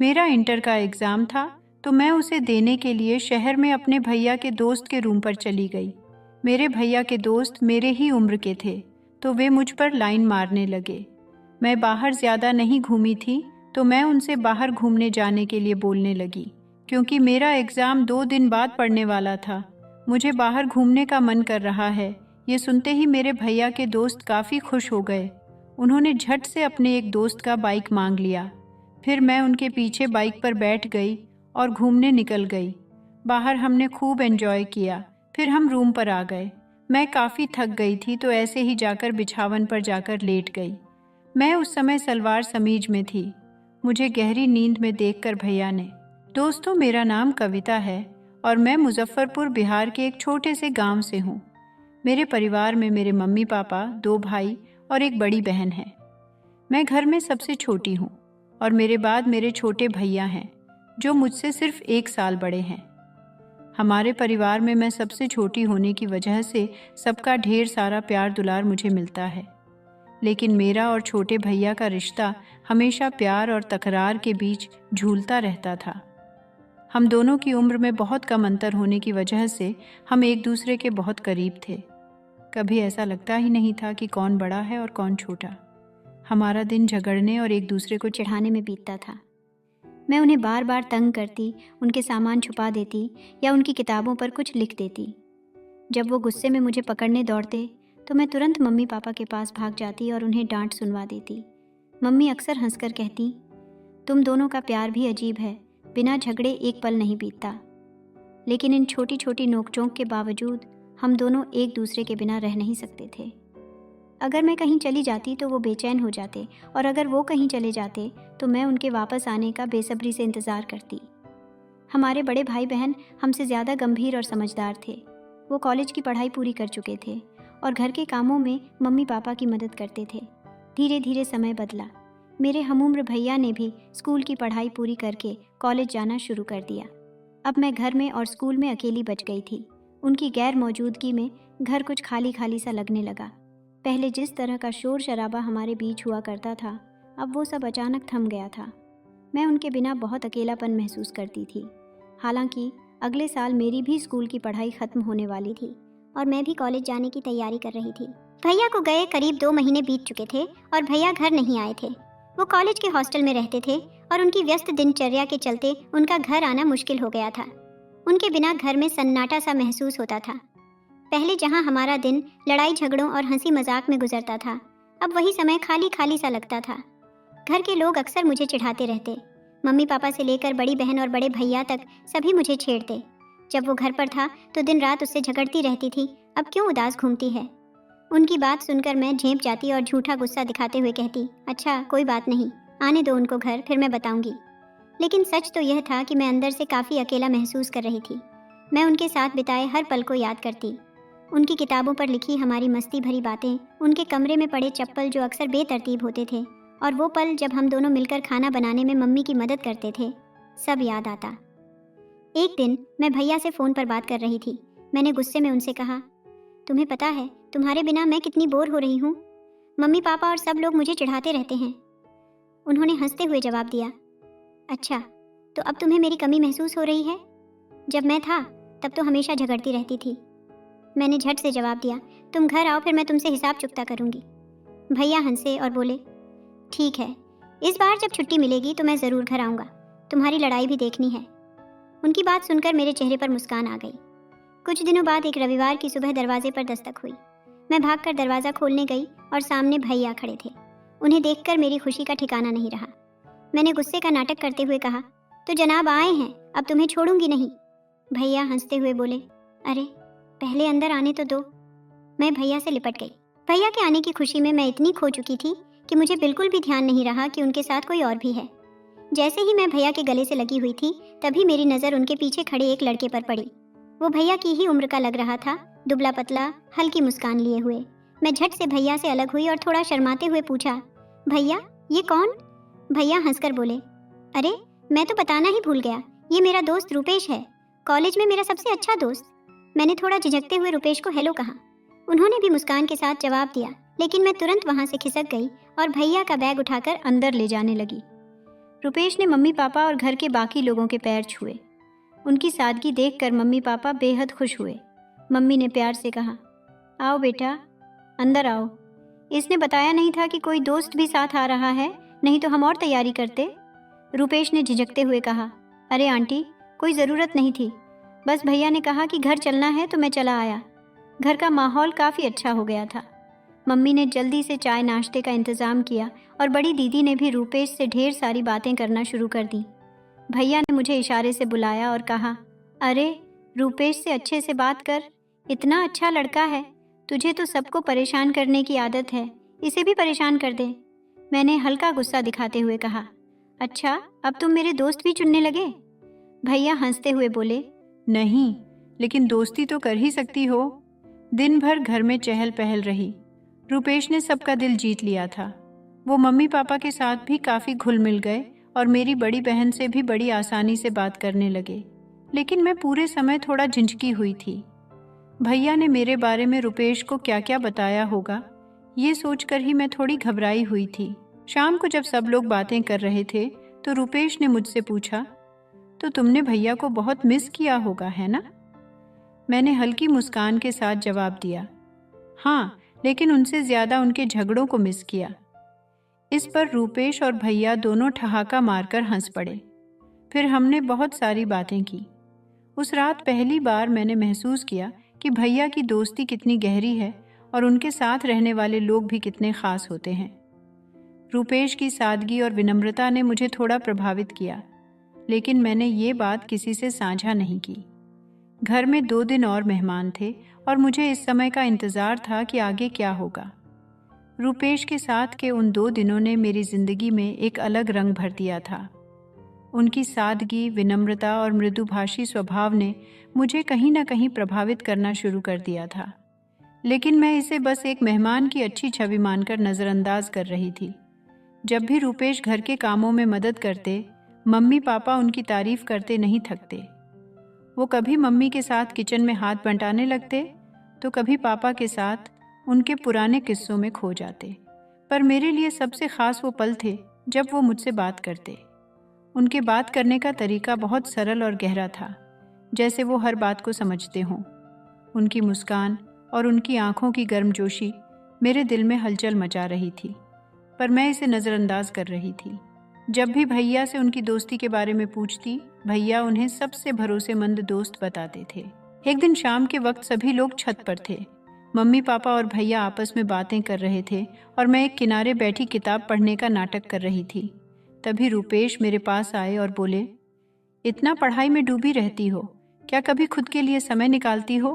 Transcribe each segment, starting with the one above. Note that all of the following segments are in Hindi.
मेरा इंटर का एग्ज़ाम था तो मैं उसे देने के लिए शहर में अपने भैया के दोस्त के रूम पर चली गई। मेरे भैया के दोस्त मेरे ही उम्र के थे तो वे मुझ पर लाइन मारने लगे। मैं बाहर ज़्यादा नहीं घूमी थी तो मैं उनसे बाहर घूमने जाने के लिए बोलने लगी क्योंकि मेरा एग्ज़ाम 2 दिन बाद पड़ने वाला था। मुझे बाहर घूमने का मन कर रहा है। ये सुनते ही मेरे भैया के दोस्त काफ़ी खुश हो गए। उन्होंने झट से अपने एक दोस्त का बाइक मांग लिया। फिर मैं उनके पीछे बाइक पर बैठ गई और घूमने निकल गई। बाहर हमने खूब एंजॉय किया। फिर हम रूम पर आ गए। मैं काफ़ी थक गई थी तो ऐसे ही जाकर बिछावन पर जाकर लेट गई। मैं उस समय सलवार समीज में थी। मुझे गहरी नींद में देखकर भैया ने, दोस्तों मेरा नाम कविता है और मैं मुजफ्फरपुर बिहार के एक छोटे से गांव से हूँ। मेरे परिवार में मेरे मम्मी पापा, 2 भाई और एक बड़ी बहन है। मैं घर में सबसे छोटी हूँ और मेरे बाद मेरे छोटे भैया हैं जो मुझसे सिर्फ 1 साल बड़े हैं। हमारे परिवार में मैं सबसे छोटी होने की वजह से सबका ढेर सारा प्यार दुलार मुझे मिलता है। लेकिन मेरा और छोटे भैया का रिश्ता हमेशा प्यार और तकरार के बीच झूलता रहता था। हम दोनों की उम्र में बहुत कम अंतर होने की वजह से हम एक दूसरे के बहुत करीब थे। कभी ऐसा लगता ही नहीं था कि कौन बड़ा है और कौन छोटा। हमारा दिन झगड़ने और एक दूसरे को चिढ़ाने में बीतता था। मैं उन्हें बार बार तंग करती, उनके सामान छुपा देती या उनकी किताबों पर कुछ लिख देती। जब वो गुस्से में मुझे पकड़ने दौड़ते तो मैं तुरंत मम्मी पापा के पास भाग जाती और उन्हें डांट सुनवा देती। मम्मी अक्सर हंसकर कहती, तुम दोनों का प्यार भी अजीब है, बिना झगड़े एक पल नहीं बीतता। लेकिन इन छोटी छोटी नोकझोंक के बावजूद हम दोनों एक दूसरे के बिना रह नहीं सकते थे। अगर मैं कहीं चली जाती तो वो बेचैन हो जाते और अगर वो कहीं चले जाते तो मैं उनके वापस आने का बेसब्री से इंतज़ार करती। हमारे बड़े भाई बहन हमसे ज़्यादा गंभीर और समझदार थे। वो कॉलेज की पढ़ाई पूरी कर चुके थे और घर के कामों में मम्मी पापा की मदद करते थे। धीरे धीरे समय बदला। मेरे हमउम्र भैया ने भी स्कूल की पढ़ाई पूरी करके कॉलेज जाना शुरू कर दिया। अब मैं घर में और स्कूल में अकेली बच गई थी। उनकी गैर मौजूदगी में घर कुछ खाली खाली सा लगने लगा। पहले जिस तरह का शोर शराबा हमारे बीच हुआ करता था, अब वो सब अचानक थम गया था। मैं उनके बिना बहुत अकेलापन महसूस करती थी। हालांकि अगले साल मेरी भी स्कूल की पढ़ाई ख़त्म होने वाली थी और मैं भी कॉलेज जाने की तैयारी कर रही थी। भैया को गए करीब 2 महीने बीत चुके थे और भैया घर नहीं आए थे। वो कॉलेज के हॉस्टल में रहते थे और उनकी व्यस्त दिनचर्या के चलते उनका घर आना मुश्किल हो गया था। उनके बिना घर में सन्नाटा सा महसूस होता था। पहले जहां हमारा दिन लड़ाई झगड़ों और हंसी मजाक में गुजरता था, अब वही समय खाली खाली सा लगता था। घर के लोग अक्सर मुझे चिढ़ाते रहते। मम्मी पापा से लेकर बड़ी बहन और बड़े भैया तक सभी मुझे छेड़ते। जब वो घर पर था तो दिन रात उससे झगड़ती रहती थी, अब क्यों उदास घूमती है। उनकी बात सुनकर मैं झेंप जाती और झूठा गुस्सा दिखाते हुए कहती, अच्छा कोई बात नहीं, आने दो उनको घर, फिर मैं बताऊंगी। लेकिन सच तो यह था कि मैं अंदर से काफ़ी अकेला महसूस कर रही थी। मैं उनके साथ बिताए हर पल को याद करती। उनकी किताबों पर लिखी हमारी मस्ती भरी बातें, उनके कमरे में पड़े चप्पल जो अक्सर बेतरतीब होते थे, और वो पल जब हम दोनों मिलकर खाना बनाने में मम्मी की मदद करते थे, सब याद आता। एक दिन मैं भैया से फ़ोन पर बात कर रही थी। मैंने गुस्से में उनसे कहा, तुम्हें पता है तुम्हारे बिना मैं कितनी बोर हो रही हूँ। मम्मी पापा और सब लोग मुझे चिढ़ाते रहते हैं। उन्होंने हंसते हुए जवाब दिया, अच्छा तो अब तुम्हें मेरी कमी महसूस हो रही है? जब मैं था तब तो हमेशा झगड़ती रहती थी। मैंने झट से जवाब दिया, तुम घर आओ फिर मैं तुमसे हिसाब चुकता करूँगी। भैया हंसे और बोले, ठीक है, इस बार जब छुट्टी मिलेगी तो मैं ज़रूर घर आऊँगा, तुम्हारी लड़ाई भी देखनी है। उनकी बात सुनकर मेरे चेहरे पर मुस्कान आ गई। कुछ दिनों बाद एक रविवार की सुबह दरवाजे पर दस्तक हुई। मैं भागकर दरवाज़ा खोलने गई और सामने भैया खड़े थे। उन्हें देखकर मेरी खुशी का ठिकाना नहीं रहा। मैंने गुस्से का नाटक करते हुए कहा, तो जनाब आए हैं, अब तुम्हें छोड़ूंगी नहीं। भैया हंसते हुए बोले, अरे पहले अंदर आने तो दो। मैं भैया से लिपट गई। भैया के आने की खुशी में मैं इतनी खो चुकी थी कि मुझे बिल्कुल भी ध्यान नहीं रहा कि उनके साथ कोई और भी है। जैसे ही मैं भैया के गले से लगी हुई थी, तभी मेरी नज़र उनके पीछे खड़े एक लड़के पर पड़ी। वो भैया की ही उम्र का लग रहा था, दुबला पतला, हल्की मुस्कान लिए हुए। मैं झट से भैया से अलग हुई और थोड़ा शर्माते हुए पूछा, भैया ये कौन? भैया हंसकर बोले, अरे मैं तो बताना ही भूल गया, ये मेरा दोस्त रुपेश है, कॉलेज में मेरा सबसे अच्छा दोस्त। मैंने थोड़ा झिझकते हुए रुपेश को हेलो कहा। उन्होंने भी मुस्कान के साथ जवाब दिया, लेकिन मैं तुरंत वहाँ से खिसक गई और भैया का बैग उठाकर अंदर ले जाने लगी। रुपेश ने मम्मी पापा और घर के बाकी लोगों के पैर छुए। उनकी सादगी देखकर मम्मी पापा बेहद खुश हुए। मम्मी ने प्यार से कहा, आओ बेटा, अंदर आओ। इसने बताया नहीं था कि कोई दोस्त भी साथ आ रहा है, नहीं तो हम और तैयारी करते। रुपेश ने झिझकते हुए कहा, अरे आंटी, कोई ज़रूरत नहीं थी, बस भैया ने कहा कि घर चलना है तो मैं चला आया। घर का माहौल काफ़ी अच्छा हो गया था। मम्मी ने जल्दी से चाय नाश्ते का इंतज़ाम किया और बड़ी दीदी ने भी रुपेश से ढेर सारी बातें करना शुरू कर दी। भैया ने मुझे इशारे से बुलाया और कहा, अरे रुपेश से अच्छे से बात कर, इतना अच्छा लड़का है, तुझे तो सबको परेशान करने की आदत है, इसे भी परेशान कर दे। मैंने हल्का गुस्सा दिखाते हुए कहा, अच्छा अब तुम मेरे दोस्त भी चुनने लगे? भैया हंसते हुए बोले, नहीं, लेकिन दोस्ती तो कर ही सकती हो। दिन भर घर में चहल पहल रही। रुपेश ने सबका दिल जीत लिया था। वो मम्मी पापा के साथ भी काफ़ी घुल मिल गए और मेरी बड़ी बहन से भी बड़ी आसानी से बात करने लगे। लेकिन मैं पूरे समय थोड़ा झिझकी हुई थी। भैया ने मेरे बारे में रुपेश को क्या क्या बताया होगा, ये सोचकर ही मैं थोड़ी घबराई हुई थी। शाम को जब सब लोग बातें कर रहे थे तो रुपेश ने मुझसे पूछा, तो तुमने भैया को बहुत मिस किया होगा, है ना? मैंने हल्की मुस्कान के साथ जवाब दिया, हाँ, लेकिन उनसे ज़्यादा उनके झगड़ों को मिस किया। इस पर रुपेश और भैया दोनों ठहाका मारकर हंस पड़े। फिर हमने बहुत सारी बातें की। उस रात पहली बार मैंने महसूस किया कि भैया की दोस्ती कितनी गहरी है और उनके साथ रहने वाले लोग भी कितने ख़ास होते हैं। रुपेश की सादगी और विनम्रता ने मुझे थोड़ा प्रभावित किया, लेकिन मैंने ये बात किसी से साझा नहीं की। घर में 2 दिन और मेहमान थे और मुझे इस समय का इंतज़ार था कि आगे क्या होगा। रुपेश के साथ के उन 2 दिनों ने मेरी ज़िंदगी में एक अलग रंग भर दिया था। उनकी सादगी, विनम्रता और मृदुभाषी स्वभाव ने मुझे कहीं न कहीं प्रभावित करना शुरू कर दिया था। लेकिन मैं इसे बस एक मेहमान की अच्छी छवि मानकर नज़रअंदाज कर रही थी। जब भी रुपेश घर के कामों में मदद करते, मम्मी पापा उनकी तारीफ करते नहीं थकते। वो कभी मम्मी के साथ किचन में हाथ बंटाने लगते, तो कभी पापा के साथ उनके पुराने किस्सों में खो जाते। पर मेरे लिए सबसे ख़ास वो पल थे जब वो मुझसे बात करते। उनके बात करने का तरीका बहुत सरल और गहरा था, जैसे वो हर बात को समझते हों। उनकी मुस्कान और उनकी आंखों की गर्मजोशी मेरे दिल में हलचल मचा रही थी, पर मैं इसे नज़रअंदाज कर रही थी। जब भी भैया से उनकी दोस्ती के बारे में पूछती, भैया उन्हें सबसे भरोसेमंद दोस्त बताते थे। एक दिन शाम के वक्त सभी लोग छत पर थे। मम्मी पापा और भैया आपस में बातें कर रहे थे और मैं एक किनारे बैठी किताब पढ़ने का नाटक कर रही थी। तभी रुपेश मेरे पास आए और बोले, इतना पढ़ाई में डूबी रहती हो, क्या कभी खुद के लिए समय निकालती हो?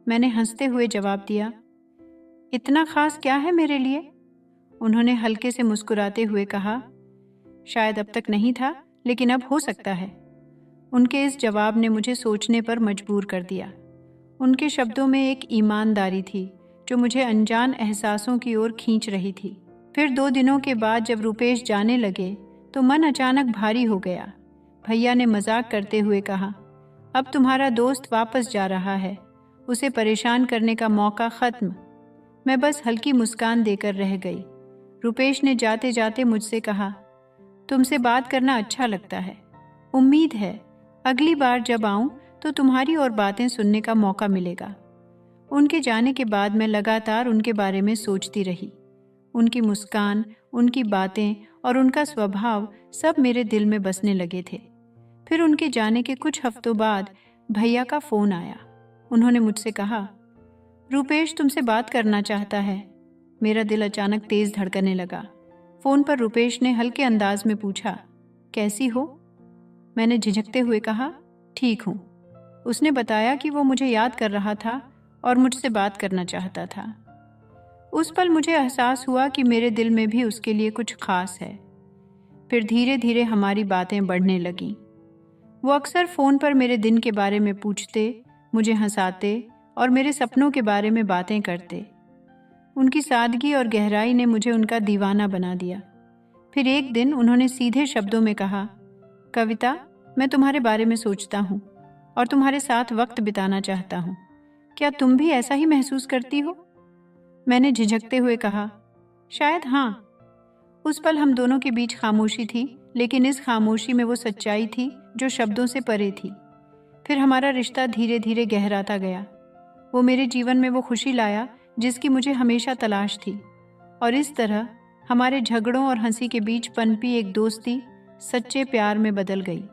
मैंने हंसते हुए जवाब दिया, इतना खास क्या है मेरे लिए? उन्होंने हल्के से मुस्कुराते हुए कहा, शायद अब तक नहीं था, लेकिन अब हो सकता है। उनके इस जवाब ने मुझे सोचने पर मजबूर कर दिया। उनके शब्दों में एक ईमानदारी थी जो मुझे अनजान एहसासों की ओर खींच रही थी। फिर 2 दिनों के बाद जब रुपेश जाने लगे तो मन अचानक भारी हो गया। भैया ने मजाक करते हुए कहा, अब तुम्हारा दोस्त वापस जा रहा है, उसे परेशान करने का मौका ख़त्म। मैं बस हल्की मुस्कान देकर रह गई। रुपेश ने जाते जाते मुझसे कहा, तुमसे बात करना अच्छा लगता है। उम्मीद है अगली बार जब आऊं तो तुम्हारी और बातें सुनने का मौका मिलेगा। उनके जाने के बाद मैं लगातार उनके बारे में सोचती रही। उनकी मुस्कान, उनकी बातें और उनका स्वभाव सब मेरे दिल में बसने लगे थे। फिर उनके जाने के कुछ हफ्तों बाद भैया का फ़ोन आया। उन्होंने मुझसे कहा, रुपेश तुमसे बात करना चाहता है। मेरा दिल अचानक तेज़ धड़कने लगा। फ़ोन पर रुपेश ने हल्के अंदाज में पूछा, कैसी हो? मैंने झिझकते हुए कहा, ठीक हूँ। उसने बताया कि वो मुझे याद कर रहा था और मुझसे बात करना चाहता था। उस पल मुझे एहसास हुआ कि मेरे दिल में भी उसके लिए कुछ खास है। फिर धीरे धीरे हमारी बातें बढ़ने लगीं। वो अक्सर फ़ोन पर मेरे दिन के बारे में पूछते, मुझे हंसाते और मेरे सपनों के बारे में बातें करते। उनकी सादगी और गहराई ने मुझे उनका दीवाना बना दिया। फिर एक दिन उन्होंने सीधे शब्दों में कहा, कविता, मैं तुम्हारे बारे में सोचता हूँ और तुम्हारे साथ वक्त बिताना चाहता हूँ। क्या तुम भी ऐसा ही महसूस करती हो? मैंने झिझकते हुए कहा, शायद हाँ। उस पल हम दोनों के बीच खामोशी थी, लेकिन इस खामोशी में वो सच्चाई थी जो शब्दों से परे थी। फिर हमारा रिश्ता धीरे धीरे गहराता गया। वो मेरे जीवन में वो खुशी लाया जिसकी मुझे हमेशा तलाश थी, और इस तरह हमारे झगड़ों और हंसी के बीच पनपी एक दोस्ती सच्चे प्यार में बदल गई।